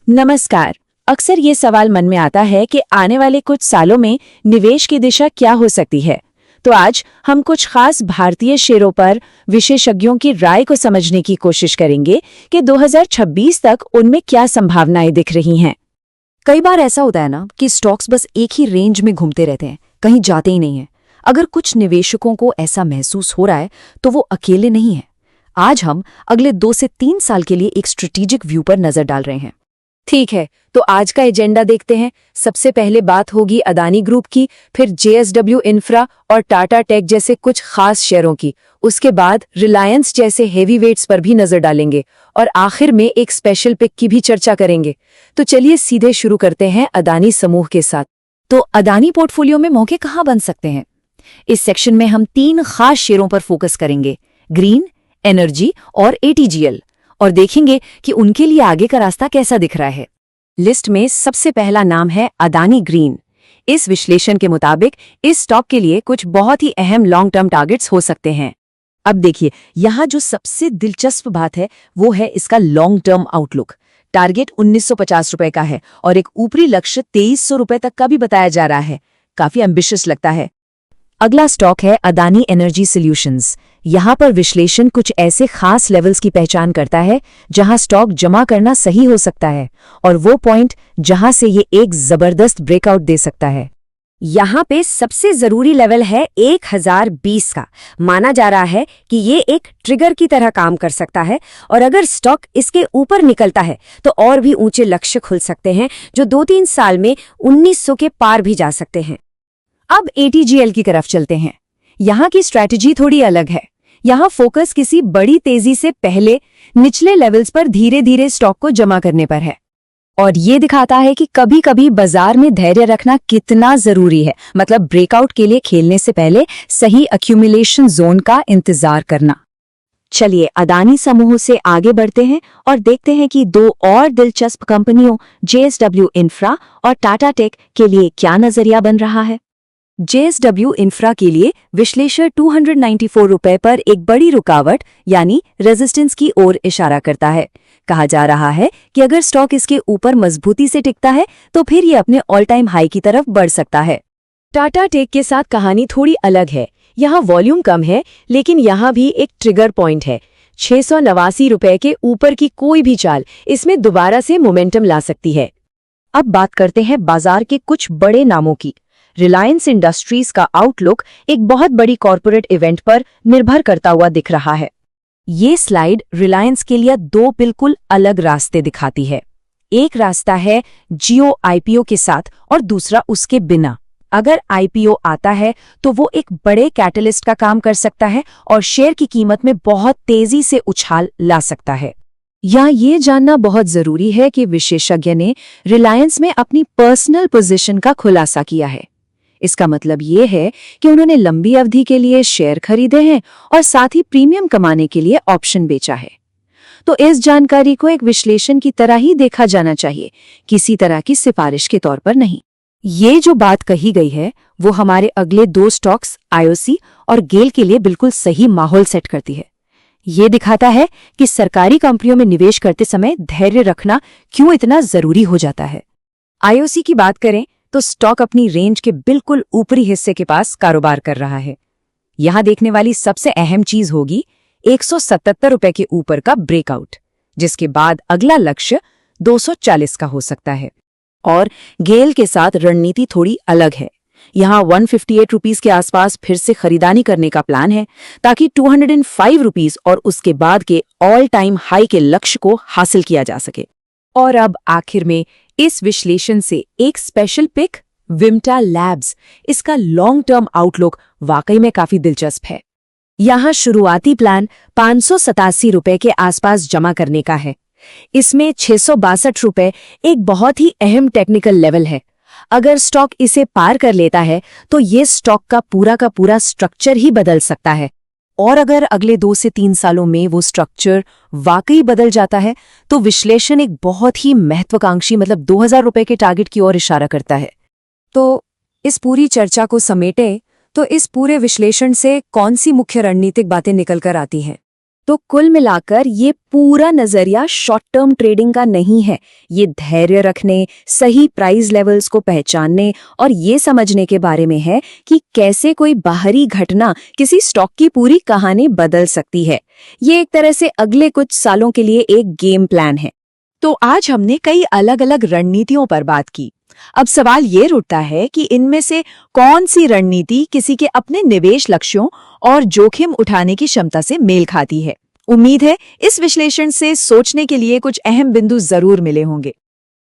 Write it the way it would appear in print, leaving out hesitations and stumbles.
नमस्कार। अक्सर ये सवाल मन में आता है कि आने वाले कुछ सालों में निवेश की दिशा क्या हो सकती है। तो आज हम कुछ खास भारतीय शेयरों पर विशेषज्ञों की राय को समझने की कोशिश करेंगे कि 2026 तक उनमें क्या संभावनाएं दिख रही हैं। कई बार ऐसा होता है ना कि स्टॉक्स बस एक ही रेंज में घूमते रहते हैं, कहीं जाते ही नहीं हैं। अगर कुछ निवेशकों को ऐसा महसूस हो रहा है तो वो अकेले नहीं हैं। आज हम अगले 2 से 3 साल के लिए एक स्ट्रेटेजिक व्यू पर नजर डाल रहे हैं। ठीक है, तो आज का एजेंडा देखते हैं। सबसे पहले बात होगी अदानी ग्रुप की, फिर JSW इंफ्रा और टाटा टेक जैसे कुछ खास शेयरों की। उसके बाद रिलायंस जैसे हेवी वेट्स पर भी नजर डालेंगे और आखिर में एक स्पेशल पिक की भी चर्चा करेंगे। तो चलिए सीधे शुरू करते हैं अदानी समूह के साथ। तो अदानी पोर्टफोलियो में मौके कहाँ बन सकते हैं? इस सेक्शन में हम 3 खास शेयरों पर फोकस करेंगे, ग्रीन, एनर्जी और ATGL, और देखेंगे कि उनके लिए आगे का रास्ता कैसा दिख रहा है। लिस्ट में सबसे पहला नाम है अदानी ग्रीन। इस विश्लेषण के मुताबिक इस स्टॉक के लिए कुछ बहुत ही अहम लॉन्ग टर्म टारगेट्स हो सकते हैं। अब देखिए, यहाँ जो सबसे दिलचस्प बात है वो है इसका लॉन्ग टर्म आउटलुक। टारगेट 1950 रुपए का है और एक ऊपरी लक्ष्य 2300 रुपए तक का भी बताया जा रहा है। काफी एम्बिशियस लगता है। अगला स्टॉक है अदानी एनर्जी सॉल्यूशंस। यहाँ पर विश्लेषण कुछ ऐसे खास लेवल्स की पहचान करता है जहाँ स्टॉक जमा करना सही हो सकता है और वो पॉइंट जहाँ से ये एक जबरदस्त ब्रेकआउट दे सकता है। यहाँ पे सबसे जरूरी लेवल है 1020 का। माना जा रहा है कि ये एक ट्रिगर की तरह काम कर सकता है और अगर स्टॉक इसके ऊपर निकलता है तो और भी ऊंचे लक्ष्य खुल सकते हैं जो 2-3 साल में 1900 के पार भी जा सकते हैं। अब ATGL की तरफ चलते हैं। यहाँ की स्ट्रैटेजी थोड़ी अलग है। यहाँ फोकस किसी बड़ी तेजी से पहले निचले लेवल्स पर धीरे धीरे स्टॉक को जमा करने पर है और ये दिखाता है कि कभी कभी बाजार में धैर्य रखना कितना जरूरी है। मतलब ब्रेकआउट के लिए खेलने से पहले सही एक्यूमुलेशन जोन का इंतजार करना। चलिए अदानी समूह से आगे बढ़ते हैं और देखते हैं कि 2 और दिलचस्प कंपनियों JSW इंफ्रा और टाटा टेक के लिए क्या नजरिया बन रहा है। JSW इंफ्रा के लिए विश्लेषण 294 रुपए पर एक बड़ी रुकावट यानी रेजिस्टेंस की ओर इशारा करता है। कहा जा रहा है कि अगर स्टॉक इसके ऊपर मजबूती से टिकता है तो फिर ये अपने ऑल टाइम हाई की तरफ बढ़ सकता है। टाटा टेक के साथ कहानी थोड़ी अलग है। यहाँ वॉल्यूम कम है लेकिन यहाँ भी एक ट्रिगर पॉइंट है। 689 रुपए के ऊपर की कोई भी चाल इसमें दोबारा से मोमेंटम ला सकती है। अब बात करते हैं बाजार के कुछ बड़े नामों की। रिलायंस इंडस्ट्रीज का आउटलुक एक बहुत बड़ी कॉरपोरेट इवेंट पर निर्भर करता हुआ दिख रहा है। ये स्लाइड रिलायंस के लिए 2 बिल्कुल अलग रास्ते दिखाती है। एक रास्ता है जियो IPO के साथ और दूसरा उसके बिना। अगर IPO आता है तो वो एक बड़े कैटलिस्ट का काम कर सकता है और शेयर की कीमत में बहुत तेजी से उछाल ला सकता है। यहाँ ये जानना बहुत जरूरी है कि विशेषज्ञ ने रिलायंस में अपनी पर्सनल पोजीशन का खुलासा किया है। इसका मतलब ये है कि उन्होंने लंबी अवधि के लिए शेयर खरीदे हैं और साथ ही प्रीमियम कमाने के लिए ऑप्शन बेचा है। तो इस जानकारी को एक विश्लेषण की तरह ही देखा जाना चाहिए, किसी तरह की सिफारिश के तौर पर नहीं। ये जो बात कही गई है वो हमारे अगले 2 स्टॉक्स IOC और गेल के लिए बिल्कुल सही माहौल सेट करती है। ये दिखाता है कि सरकारी कंपनियों में निवेश करते समय धैर्य रखना क्यों इतना जरूरी हो जाता है। IOC की बात करें तो स्टॉक अपनी रेंज के बिल्कुल ऊपरी हिस्से के पास कारोबार कर रहा है। यहां देखने वाली सबसे अहम चीज होगी 177 रुपए के ऊपर का ब्रेकआउट, जिसके बाद अगला लक्ष्य 240 का हो सकता है। और गेल के साथ रणनीति थोड़ी अलग है। यहां 158 रुपीस के आसपास फिर से खरीदारी करने का प्लान है ताकि 205 रुपीस और उसके बाद के ऑल टाइम हाई के लक्ष्य को हासिल किया जा सके। और अब आखिर में इस विश्लेषण से एक स्पेशल पिक विम्टा लैब्स। इसका लॉन्ग टर्म आउटलुक वाकई में काफी दिलचस्प है। यहाँ शुरुआती प्लान 587 रुपए के आसपास जमा करने का है। इसमें 662 रुपए एक बहुत ही अहम टेक्निकल लेवल है। अगर स्टॉक इसे पार कर लेता है तो ये स्टॉक का पूरा स्ट्रक्चर ही बदल सकता है। और अगर अगले 2 से 3 सालों में वो स्ट्रक्चर वाकई बदल जाता है तो विश्लेषण एक बहुत ही महत्वाकांक्षी 2000 रुपए के टारगेट की ओर इशारा करता है। तो इस पूरी चर्चा को समेटे तो इस पूरे विश्लेषण से कौन सी मुख्य रणनीतिक बातें निकल कर आती हैं? तो कुल मिलाकर ये पूरा नजरिया शॉर्ट टर्म ट्रेडिंग का नहीं है। ये धैर्य रखने, सही प्राइस लेवल्स को पहचानने और ये समझने के बारे में है कि कैसे कोई बाहरी घटना किसी स्टॉक की पूरी कहानी बदल सकती है। ये एक तरह से अगले कुछ सालों के लिए एक गेम प्लान है। तो आज हमने कई अलग अलग रणनीतियों पर बात की। अब सवाल ये उठता है कि इनमें से कौन सी रणनीति किसी के अपने निवेश लक्ष्यों और जोखिम उठाने की क्षमता से मेल खाती है। उम्मीद है इस विश्लेषण से सोचने के लिए कुछ अहम बिंदु जरूर मिले होंगे।